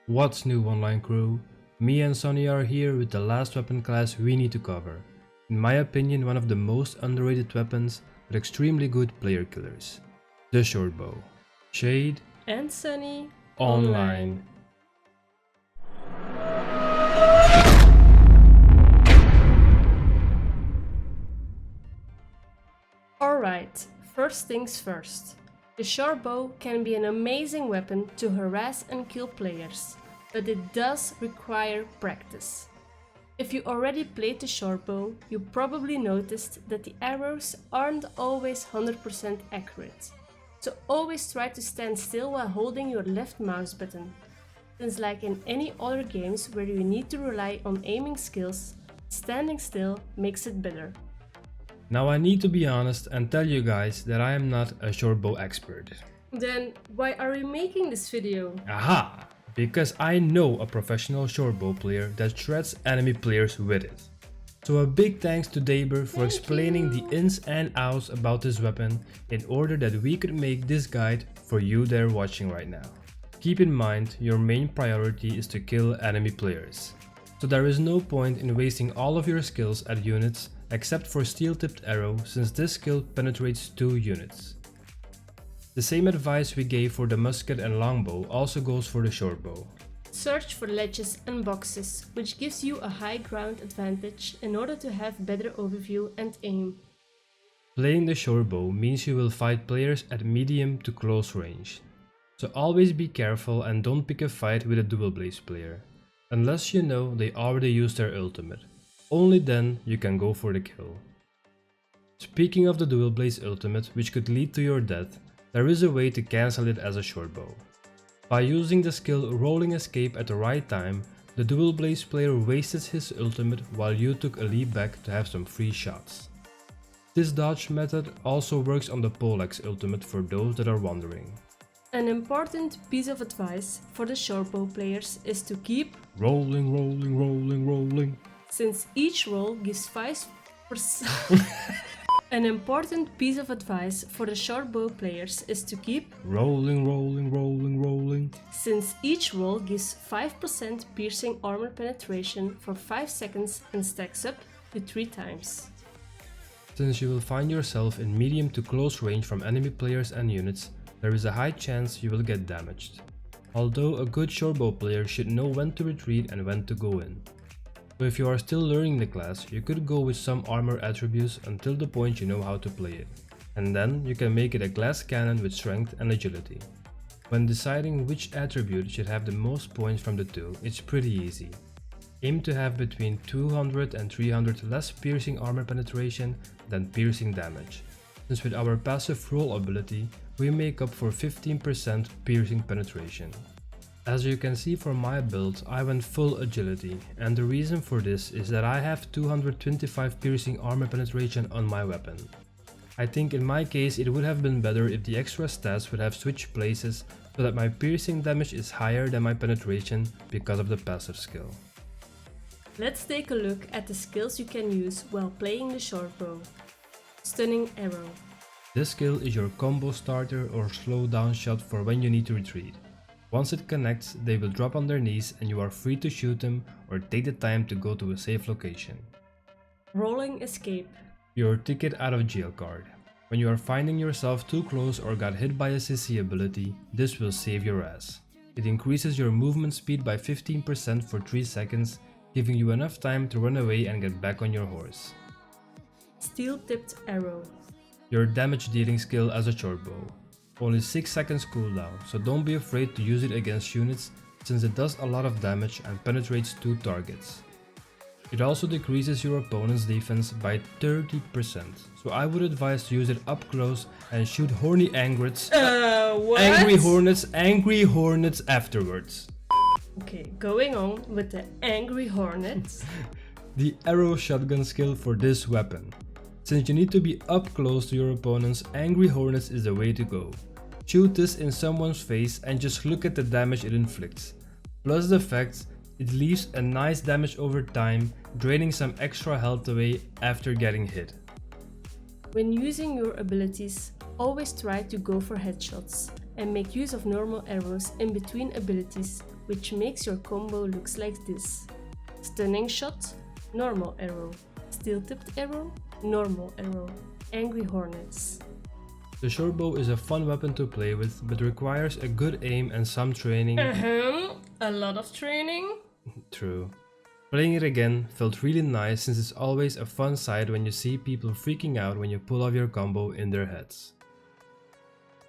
What's new, online crew? Me and Sonny are here with the last weapon class we need to cover. In my opinion, one of the most underrated weapons with extremely good player killers. The Shortbow. Shade And Sunny Online. Alright, first things first. The Shortbow can be an amazing weapon to harass and kill players, but it does require practice. If you already played the Shortbow, you probably noticed that the arrows aren't always 100% accurate. So always try to stand still while holding your left mouse button. Since like in any other games where you need to rely on aiming skills, standing still makes it better. Now I need to be honest and tell you guys that I am not a Shortbow expert. Then why are we making this video? Aha! Because I know a professional Shortbow player that shreds enemy players with it. So a big thanks to Daber for explaining the ins and outs about this weapon in order that we could make this guide for you there watching right now. Keep in mind, your main priority is to kill enemy players. So there is no point in wasting all of your skills at units except for steel-tipped arrow, since this skill penetrates 2 units. The same advice we gave for the musket and longbow also goes for the Shortbow. Search for ledges and boxes, which gives you a high ground advantage in order to have better overview and aim. Playing the Shortbow means you will fight players at medium to close range. So always be careful and don't pick a fight with a dual blaze player, unless you know they already used their ultimate. Only then you can go for the kill. Speaking of the dual blaze ultimate, which could lead to your death, there is a way to cancel it as a Shortbow. By using the skill Rolling Escape at the right time, the dual blaze player wasted his ultimate while you took a leap back to have some free shots. This dodge method also works on the Poleaxe ultimate for those that are wondering. An important piece of advice for the Shortbow players is to keep rolling. since each roll gives 5%. An important piece of advice for the Shortbow players is to keep rolling. since each roll gives 5% piercing armor penetration for 5 seconds and stacks up to 3 times. Since you will find yourself in medium to close range from enemy players and units, there is a high chance you will get damaged. Although a good Shortbow player should know when to retreat and when to go in. So if you are still learning the class, you could go with some armor attributes until the point you know how to play it. And then you can make it a glass cannon with strength and agility. When deciding which attribute should have the most points from the two, it's pretty easy. Aim to have between 200 and 300 less piercing armor penetration than piercing damage, since with our passive roll ability, we make up for 15% piercing penetration. As you can see from my build, I went full agility, and the reason for this is that I have 225 piercing armor penetration on my weapon. I think in my case it would have been better if the extra stats would have switched places so that my piercing damage is higher than my penetration because of the passive skill. Let's take a look at the skills you can use while playing the Shortbow. Stunning Arrow. This skill is your combo starter or slow down shot for when you need to retreat. Once it connects, they will drop on their knees and you are free to shoot them or take the time to go to a safe location. Rolling Escape. Your ticket out of jail card. When you are finding yourself too close or got hit by a CC ability, this will save your ass. It increases your movement speed by 15% for 3 seconds, giving you enough time to run away and get back on your horse. Steel-Tipped Arrow. Your damage dealing skill as a Shortbow. Only 6 seconds cooldown, so don't be afraid to use it against units since it does a lot of damage and penetrates 2 targets. It also decreases your opponent's defense by 30%, so I would advise to use it up close and shoot horny angry hornets afterwards. Okay, going on with the Angry Hornets. The arrow shotgun skill for this weapon. Since you need to be up close to your opponents, Angry Hornets is the way to go. Shoot this in someone's face and just look at the damage it inflicts. Plus the fact it leaves a nice damage over time, draining some extra health away after getting hit. When using your abilities, always try to go for headshots, and make use of normal arrows in between abilities, which makes your combo looks like this. Stunning shot, normal arrow. Steel tipped arrow, normal arrow. Angry hornets. The Shortbow is a fun weapon to play with, but requires a good aim and some training. A lot of training? True. Playing it again felt really nice since it's always a fun sight when you see people freaking out when you pull off your combo in their heads.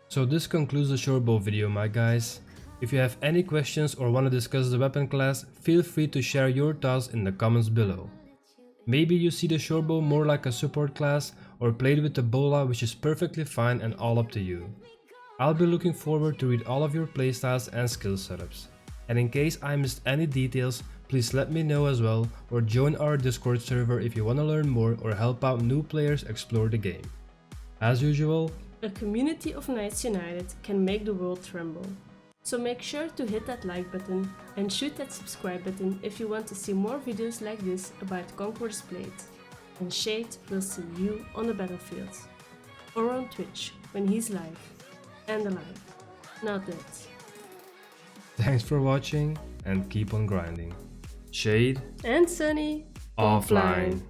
So this concludes the Shortbow video, my guys. If you have any questions or want to discuss the weapon class, feel free to share your thoughts in the comments below. Maybe you see the Shortbow more like a support class or played with the Bola, which is perfectly fine and all up to you. I'll be looking forward to read all of your playstyles and skill setups. And in case I missed any details, please let me know as well, or join our Discord server if you want to learn more or help out new players explore the game. As usual, a community of Knights United can make the world tremble. So make sure to hit that like button and shoot that subscribe button if you want to see more videos like this about Conqueror's Blade. And Shade will see you on the battlefield. Or on Twitch when he's live. And alive. Not dead. thanks for watching and keep on grinding. Shade and Sunny offline.